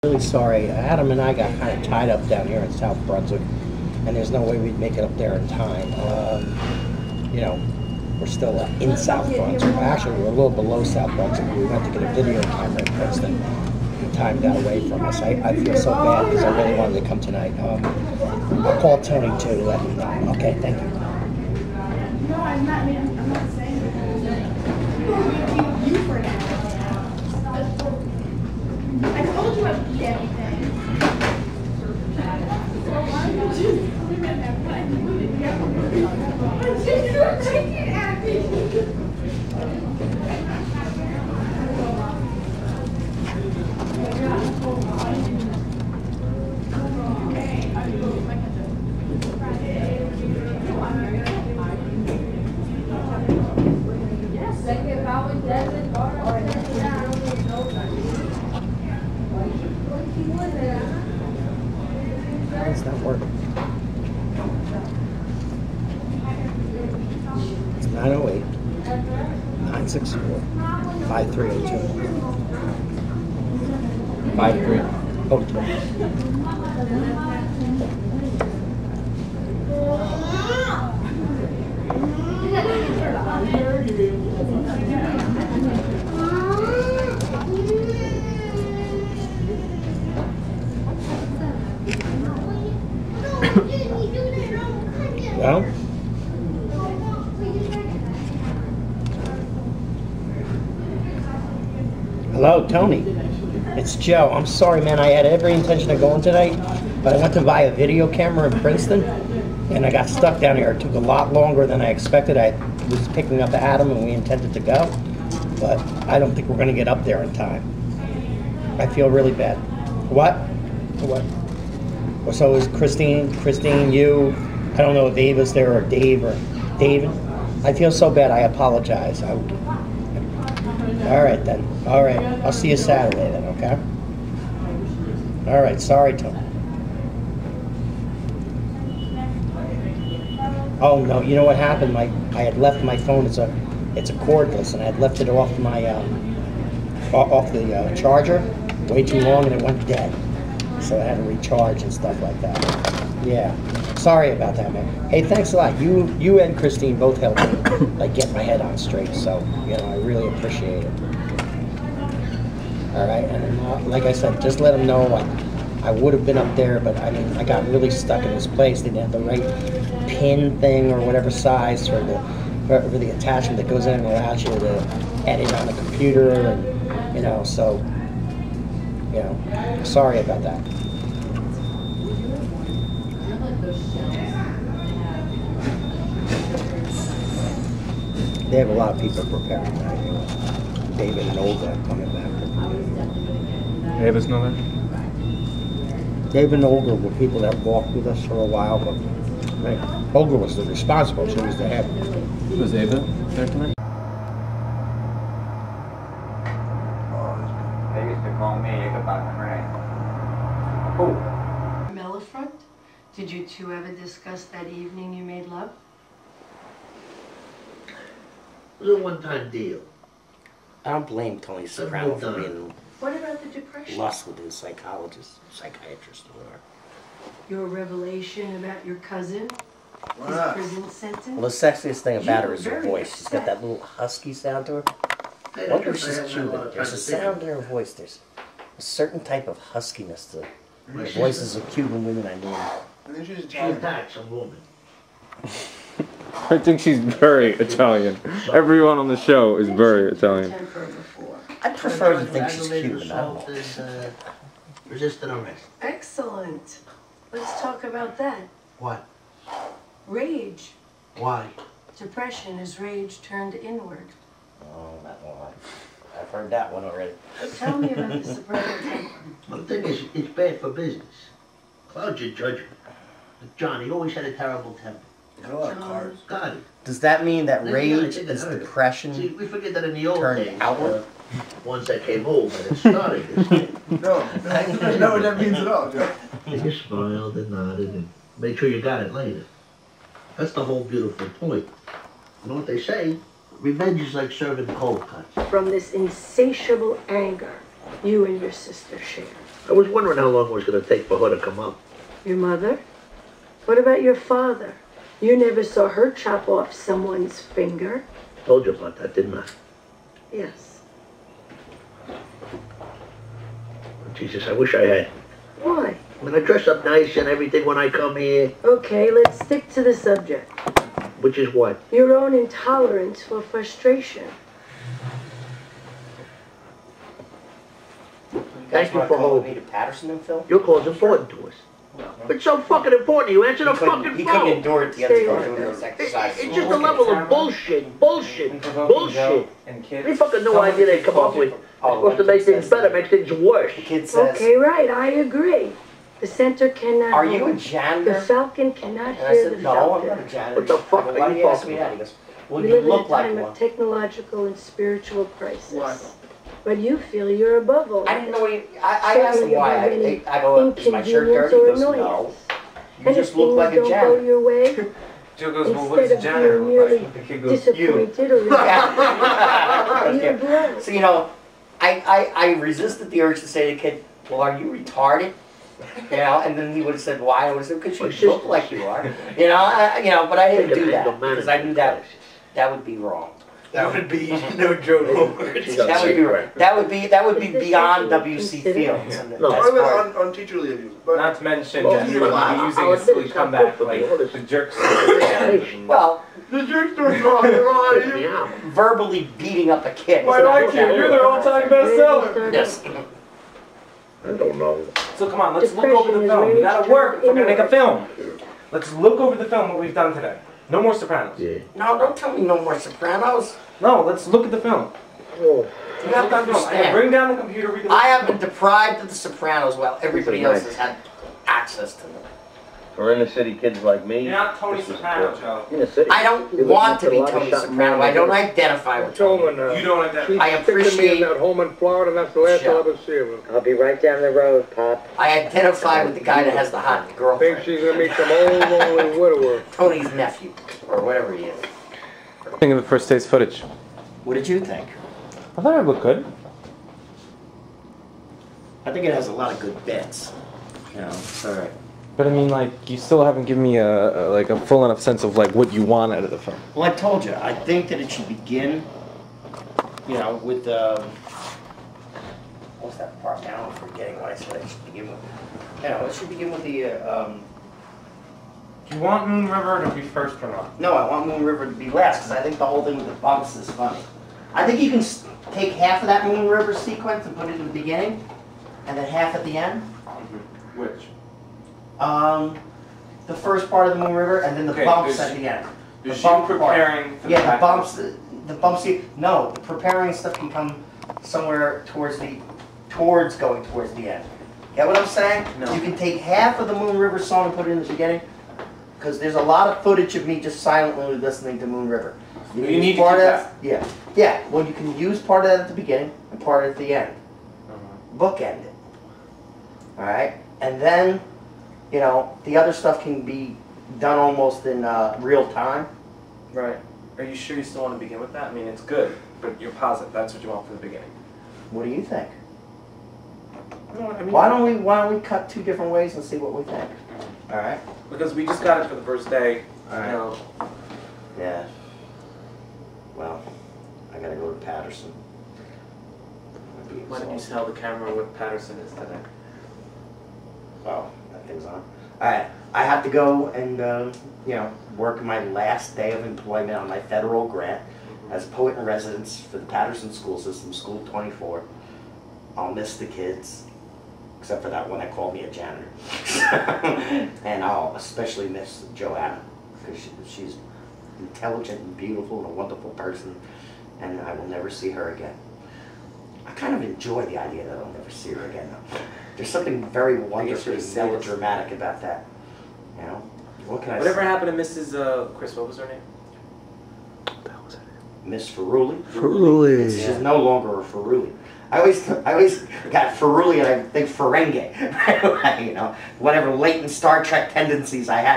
Really sorry. Adam and I got kind of tied up down here in South Brunswick, and there's no way we'd make it up there in time. You know, we're still in South Brunswick. Actually, we're a little below South Brunswick. We went to get a video camera in Princeton, and time got away from us. I feel so bad because I really wanted to come tonight. I'll call Tony too to let him know. Okay, thank you. No, I'm not saying you for now. I told you I'd eat everything. So why don't you just leave it at that? You're taking at me. It's not working. It's 908 964 5302 5302. Well, hello, Tony. It's Joe. I'm sorry, man. I had every intention of going tonight, but I went to buy a video camera in Princeton, and I got stuck down here. It took a lot longer than I expected. I was picking up Adam, and we intended to go, but I don't think we're going to get up there in time. I feel really bad. What? What? So is Christine, you, I don't know if Ava's there or Dave or David. I feel so bad. I apologize. All right then. All right. I'll see you Saturday then, okay? All right. Sorry, Tom. Oh no. You know what happened? I had left my phone. It's a cordless, and I had left it off my off the charger way too long, and it went dead. So I had to recharge and stuff like that. Yeah. Sorry about that, man. Hey, thanks a lot. You and Christine both helped me like get my head on straight. So I really appreciate it. All right, and like I said, just let them know I would have been up there, but I mean I got really stuck in this place. They didn't have the right pin thing or whatever size for the attachment that goes in and allows you to edit on the computer, and so. Sorry about that. They have a lot of people preparing tonight. David and Olga are coming back. Ava's not there? David and Olga were people that walked with us for a while, but Olga was the responsible. She was the head. Was Ava there tonight? They used to call me about the rain. Mellifront? Did you two ever discuss that evening you made love? It was a one-time deal. I don't blame Tony Soprano for being What about the depression? lost with his psychiatrist, or whatever. Your revelation about your cousin? His prison sentence? Well, the sexiest thing about her is her voice. She's got that little husky sound to her. I wonder if she's Cuban. There's a sound in her voice. There's a certain type of huskiness to the voices of Cuban women I know. She attacks a woman. I think she's very Italian. Everyone on the show is very Italian. I prefer to think she's Cuban. I don't know. Resisting arrest. Excellent. Let's talk about that. What? Rage. Why? Depression is rage turned inward. Oh, that one. I've heard that one already. Tell me about the Soprano temper. Well, the thing is, it's bad for business. Clouds your judgment. Like John, he always had a terrible temper. Got it. Does that mean that Yeah, rage I think is I heard it. depression See, we forget that in the old turned days, outward? ones that came over, it started this way. No, I know what that means at all, Joe. You just smiled and nodded and made sure you got it later. That's the whole beautiful point. You know what they say? Revenge is like serving cold cuts. From this insatiable anger you and your sister share. I was wondering how long it was going to take for her to come up. Your mother? What about your father? You never saw her chop off someone's finger. Told you about that, didn't I? Yes. Jesus, I wish I had. Why? I mean, I dress up nice and everything when I come here. Okay, let's stick to the subject. Which is what? Your own intolerance for frustration. Thank you wanna for call holding. me to Patterson and Phil? Your call's important to us. It's so fucking important. You answer the fucking He couldn't phone. endure it to get to start doing those exercises. It's just a level of bullshit. Bullshit. Bullshit. And kids. They fucking no idea they come up with. It's supposed to make things better, makes things worse. The kid says, Okay, right, I agree. The center cannot "Are you a hold. janitor?" The falcon cannot And I hear the said, "No, I'm falcon. not a janitor." What the fuck I go, are "Why you do you ask talking me that?" He goes, "Well, We you live in a look like time one." of technological and spiritual crisis. What? But you feel you're above all I that. didn't know what he. I asked him why. I go, "Is my shirt Inconvenience dirty?" He or goes, "No. annoyance. You just look like a don't go janitor." your way, Joe goes, well, what does a instead of janitor being look merely like? The kid goes, disappointed or Yeah. you're blown. So, you know, I resisted the urge to say to the kid, "Well, are you retarded?" You know, and then he would have said, "Why?" I would have said, "Because you look like you are." You know, but I didn't do that because I knew that would be wrong. That would be no joke. That would be beyond WC Fields. And No. that's Or part- on teacher leave you. But Not to mention Well, that you you know, would I'll be using admit a silly it's not comeback good for me, like all this- the jerks. well, the jerk story's on you. Yeah. verbally beating up a kid. Why is not like you? that- You're their all-time bestseller. Yes. I don't know. So come on, let's look over the film. We gotta work if we're gonna make a film. Let's look over the film, what we've done today. No more Sopranos. Yeah. No, don't tell me no more Sopranos. No, let's look at the film. Oh. You have to And understand. bring down the computer, we can I have been deprived of the Sopranos while everybody else has had access to them. For inner city kids like me. You're not Tony this is Soprano, good. Joe. In the city. I don't You want to listen be a lot of Tony shot Soprano. I don't identify with Tony. You don't like that. I appreciate. home in Florida, and that's the last Shut I'll up. ever see of her. I'll be right down the road, Pop. I identify with the guy that has the hot Think girlfriend. she's gonna meet some old lonely widower. Tony's nephew, or whatever he is. Think of the first day's footage. What did you think? I thought it looked good. I think it has a lot of good bits. You know, it's all right. But I mean, like, you still haven't given me a full enough sense of like what you want out of the film. Well, I told you. I think that it should begin, you know, with what's that part? Now I'm forgetting what I said. It should begin with. You know, it should begin with the. Do you want Moon River to be first or not? No, I want Moon River to be last because I think the whole thing with the bumps is funny. I think you can take half of that Moon River sequence and put it in the beginning, and then half at the end. Which? The first part of the Moon River, and then the Okay, bumps there's- at the end. There's The you bump part. preparing for Yeah, the the back- bumps. The bumps. No, the preparing stuff can come somewhere towards going towards the end. Get what I'm saying? No. You can take half of the Moon River song and put it in the beginning, because there's a lot of footage of me just silently listening to Moon River. You can need use to part keep of that. Yeah, yeah. Well, you can use part of that at the beginning and part at the end. Bookend it. All right, and then, you know, the other stuff can be done almost in real time. Right. Are you sure you still want to begin with that? I mean, it's good, but you're positive that's what you want for the beginning. What do you think? No, I mean, Why don't we cut two different ways and see what we think? All right. Because we just got it for the first day. All right. You know, Yeah. Well, I gotta go to Patterson. why don't you tell the camera what Patterson is today? Oh, that thing's on. All right. I have to go and you know, work my last day of employment on my federal grant as poet in residence for the Patterson school system, School 24. I'll miss the kids, except for that one that called me a janitor. And I'll especially miss Joanna, because she's intelligent and beautiful and a wonderful person, and I will never see her again. I kind of enjoy the idea that I'll never see her again, though. There's something very wonderfully melodramatic about that. You know? What can I Whatever say? happened to Mrs. Chris, what was her name? Miss Ferrulli? Ferrulli. She's no longer a Ferrulli. I always got Ferrulli and I think Ferengi. You know, whatever latent Star Trek tendencies I had.